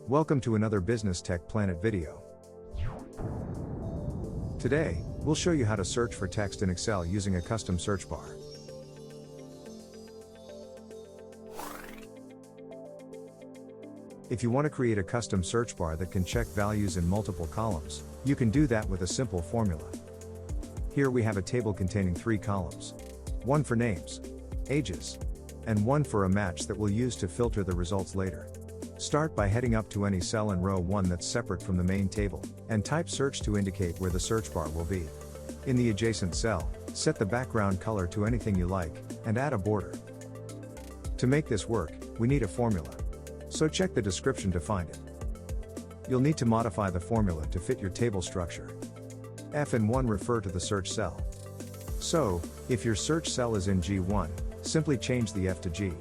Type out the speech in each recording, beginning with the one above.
Welcome to another Business Tech Planet video. Today, we'll show you how to search for text in Excel using a custom search bar. If you want to create a custom search bar that can check values in multiple columns, you can do that with a simple formula. Here we have a table containing 3 columns. One for names, ages, and one for a match that we'll use to filter the results later. Start by heading up to any cell in row 1 that's separate from the main table, and type search to indicate where the search bar will be. In the adjacent cell, set the background color to anything you like, and add a border. To make this work, we need a formula. So check the description to find it. You'll need to modify the formula to fit your table structure. F and 1 refer to the search cell. So, if your search cell is in G1, simply change the F to G.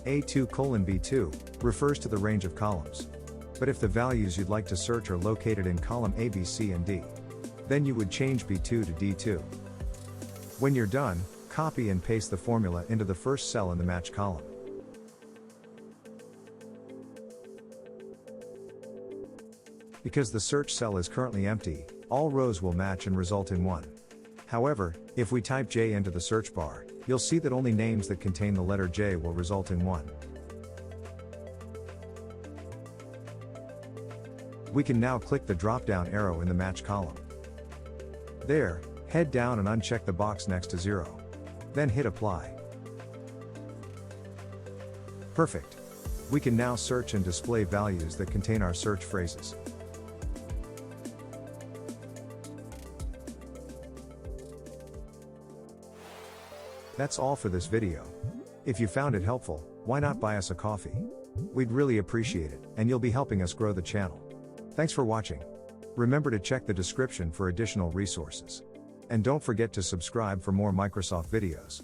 A2:B2 refers to the range of columns. But if the values you'd like to search are located in column A, B, C, and D, then you would change B2 to D2. When you're done, copy and paste the formula into the first cell in the match column. Because the search cell is currently empty, all rows will match and result in 1. However, if we type J into the search bar, you'll see that only names that contain the letter J will result in 1. We can now click the drop-down arrow in the match column. There, head down and uncheck the box next to 0. Then hit apply. Perfect. We can now search and display values that contain our search phrases. That's all for this video. If you found it helpful, why not buy us a coffee? We'd really appreciate it, and you'll be helping us grow the channel. Thanks for watching. Remember to check the description for additional resources. And don't forget to subscribe for more Microsoft videos.